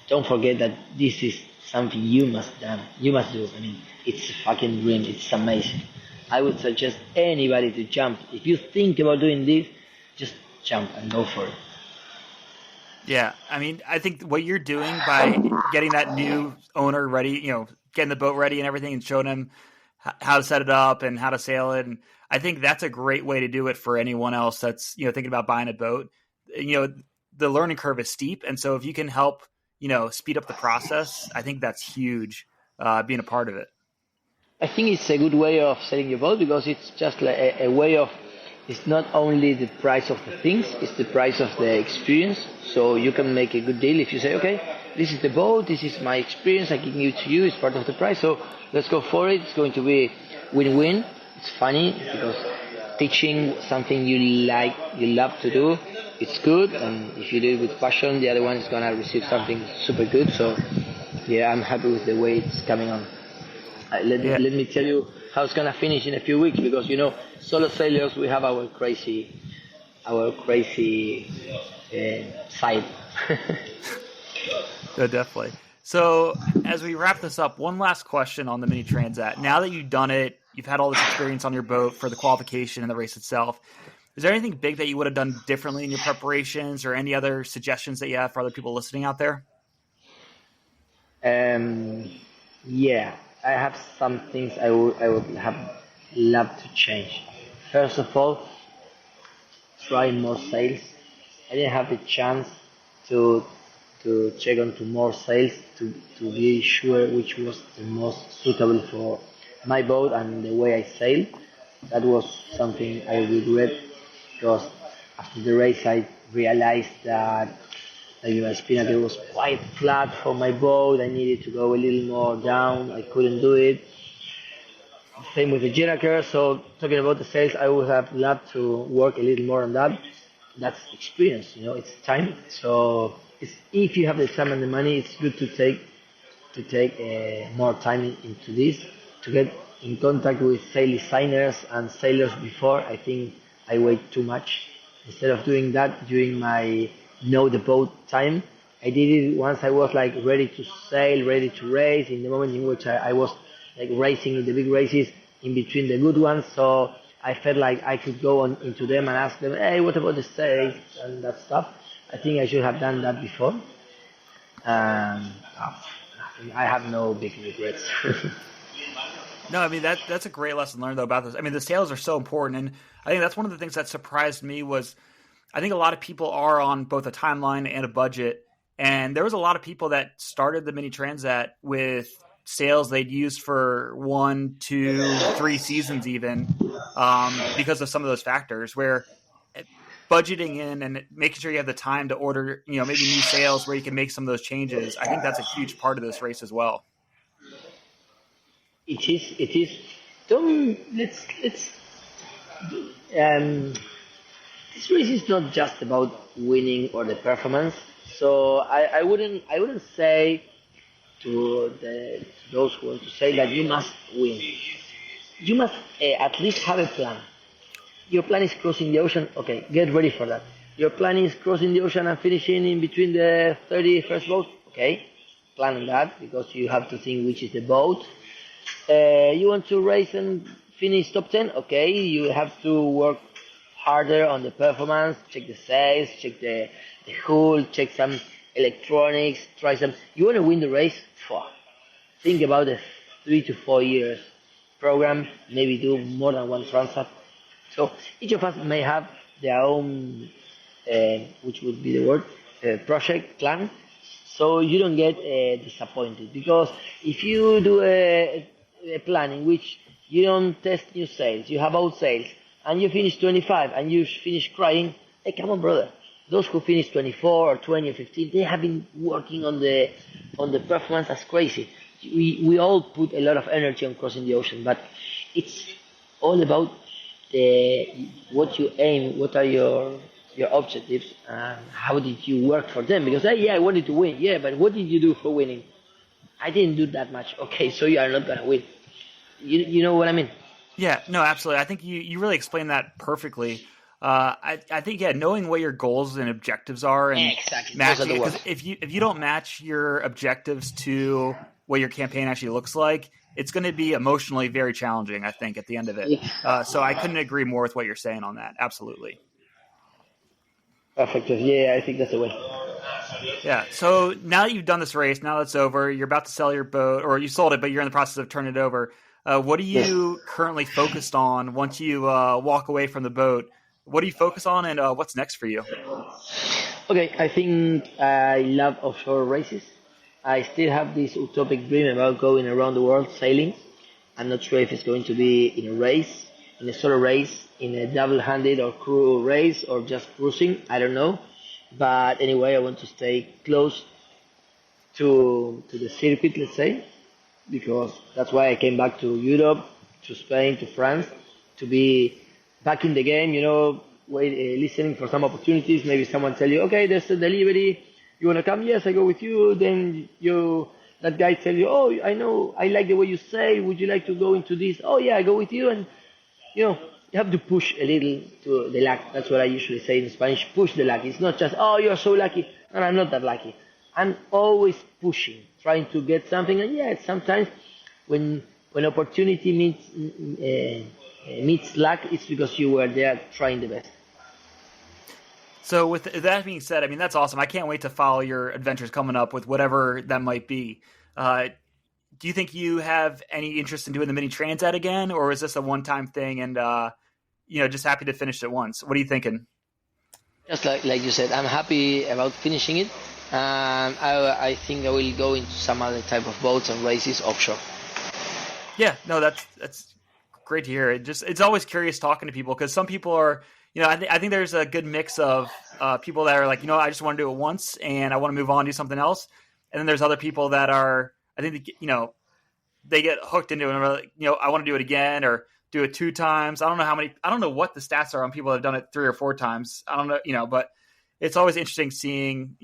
don't forget that this is something you must do. I mean, it's a fucking dream. It's amazing. I would suggest anybody to jump. If you think about doing this, just jump and go for it. Yeah, I mean, I think what you're doing by getting that new owner ready, getting the boat ready and everything, and showing him how to set it up and how to sail it, and I think that's a great way to do it for anyone else that's thinking about buying a boat. The learning curve is steep, and so if you can help speed up the process, I think that's huge. Being a part of it. I think it's a good way of selling your boat, because it's just like a way of, it's not only the price of the things, it's the price of the experience. So you can make a good deal if you say, okay, this is the boat, this is my experience, I can give it to you, it's part of the price, so let's go for it. It's going to be win-win. It's funny because teaching something you like, you love to do, it's good, and if you do it with passion, the other one is going to receive something super good. So yeah, I'm happy with the way it's coming on. Let me tell you how it's gonna finish in a few weeks, because solo sailors, we have our crazy side. No, definitely. So as we wrap this up, one last question on the Mini Transat. Now that you've done it, you've had all this experience on your boat for the qualification and the race itself. Is there anything big that you would have done differently in your preparations, or any other suggestions that you have for other people listening out there? Yeah, I have some things I would have loved to change. First of all, try more sails. I didn't have the chance to check onto more sails to be sure which was the most suitable for my boat and the way I sail. That was something I regret, because after the race I realized that my spinnaker was quite flat for my boat. I needed to go a little more down. I couldn't do it. Same with the generator. So talking about the sails, I would have loved to work a little more on that. That's experience, it's time. So if you have the time and the money, it's good to take more time into this, to get in contact with sail designers and sailors before. I think I wait too much. Instead of doing that during my know the boat time, I did it once I was like ready to sail, ready to race, in the moment in which I was like racing in the big races in between the good ones. So I felt like I could go on into them and ask them, hey, what about the sails and that stuff. I think I should have done that before. I have no big regrets. No, I mean that's a great lesson learned though about this. I mean, the sails are so important, and I think that's one of the things that surprised me was I think a lot of people are on both a timeline and a budget, and there was a lot of people that started the Mini Transat with sails they'd used for 1, 2, 3 seasons even, because of some of those factors. Where budgeting in and making sure you have the time to order, maybe new sails where you can make some of those changes, I think that's a huge part of this race as well. It is. Let's. This race is not just about winning or the performance. So I wouldn't say to those who want to say that you must win. You must at least have a plan. Your plan is crossing the ocean. Okay, get ready for that. Your plan is crossing the ocean and finishing in between the 30 first boats. Okay, plan on that, because you have to think which is the boat. You want to race and finish top 10? Okay, you have to work harder on the performance, check the sails, check the hull, check some electronics, try some. You want to win the race? Think about the 3 to 4 years program, maybe do more than one transat. So each of us may have their own, which would be the word, project plan, so you don't get disappointed. Because if you do a plan in which you don't test new sails, you have old sails, and you finish 25 and you finish crying, hey, come on, brother, those who finish 24 or 20 or 15, they have been working on the performance as crazy. We all put a lot of energy on crossing the ocean, but it's all about what you aim, what are your objectives, and how did you work for them? Because I wanted to win, but what did you do for winning? I didn't do that much. Okay, so you are not gonna win. You know what I mean? Yeah, no, absolutely. I think you really explained that perfectly. I think knowing what your goals and objectives are and exactly. matching it, because if you don't match your objectives to what your campaign actually looks like, it's going to be emotionally very challenging, I think, at the end of it. So I couldn't agree more with what you're saying on that. Absolutely. Perfect. Yeah, I think that's the way. Yeah. So now that you've done this race, now that's over, you're about to sell your boat, or you sold it, but you're in the process of turning it over. What are you currently focused on once you walk away from the boat? What do you focus on, and what's next for you? Okay, I think I love offshore races. I still have this utopic dream about going around the world sailing. I'm not sure if it's going to be in a race, in a solo race, in a double-handed or crew race, or just cruising. I don't know. But anyway, I want to stay close to the circuit, let's say, because that's why I came back to Europe, to Spain, to France, to be back in the game, listening for some opportunities. Maybe someone tell you, okay, there's a delivery, you want to come? Yes, I go with you. Then that guy tell you, oh, I know, I like the way you say, would you like to go into this? Oh yeah, I go with you. And you have to push a little to the luck. That's what I usually say in Spanish, push the luck. It's not just, oh, you're so lucky. And I'm not that lucky. I'm always pushing, trying to get something. And sometimes when opportunity meets luck, it's because you were there trying the best. So with that being said, I mean, that's awesome. I can't wait to follow your adventures coming up with whatever that might be. Do you think you have any interest in doing the Mini Transat again, or is this a one-time thing and, just happy to finish it once? What are you thinking? Just like you said, I'm happy about finishing it. I think I will go into some other type of boats and races offshore. Yeah, no, that's great to hear. It's always curious talking to people, because some people are, I think there's a good mix of people that are like, I just want to do it once and I want to move on, do something else. And then there's other people that are, I think, they get hooked into it and like, I want to do it again or do it 2 times. I don't know what the stats are on people that have done it 3 or 4 times. I don't know, but it's always interesting seeing,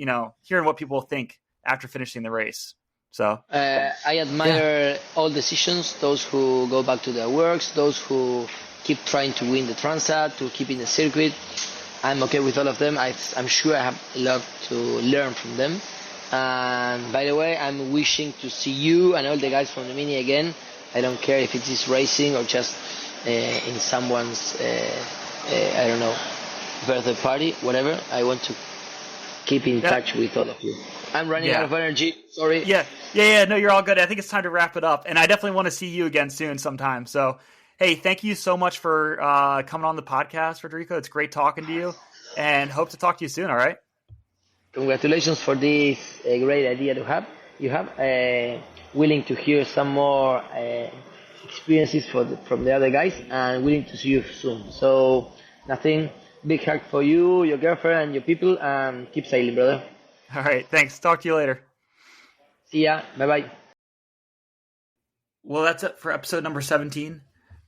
hearing what people think after finishing the race. So I admire all decisions, those who go back to their works, those who keep trying to win the Transat, to keep in the circuit. I'm okay with all of them. I'm sure I have a lot to learn from them. And by the way, I'm wishing to see you and all the guys from the Mini again. I don't care if it is racing or just in someone's, I don't know, birthday party, whatever. I want to keep in touch with all of you. I'm running out of energy. Sorry. Yeah. No, you're all good. I think it's time to wrap it up. And I definitely want to see you again soon sometime. So, hey, thank you so much for coming on the podcast, Federico. It's great talking to you, and hope to talk to you soon. All right. Congratulations for this great idea you have. Willing to hear some more experiences from the other guys, and willing to see you soon. So nothing. Big hug for you, your girlfriend, and your people, and keep sailing, brother. All right. Thanks. Talk to you later. See ya. Bye-bye. Well, that's it for episode number 17.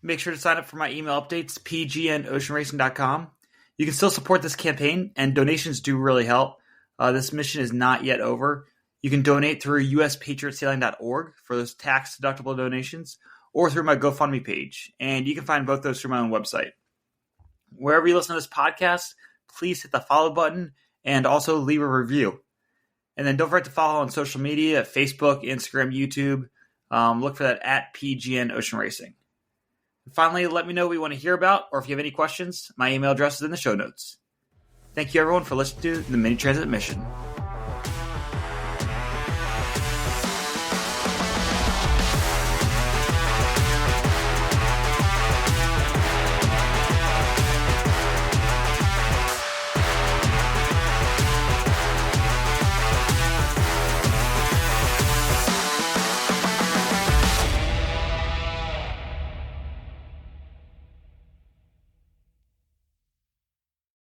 Make sure to sign up for my email updates, pgnoceanracing.com. You can still support this campaign, and donations do really help. This mission is not yet over. You can donate through uspatriotsailing.org for those tax-deductible donations, or through my GoFundMe page, and you can find both those through my own website. Wherever you listen to this podcast, please hit the follow button and also leave a review. And then don't forget to follow on social media, Facebook, Instagram, YouTube. Look for that at PGN Ocean Racing. And finally, let me know what you want to hear about, or if you have any questions, my email address is in the show notes. Thank you, everyone, for listening to the Mini Transat Mission.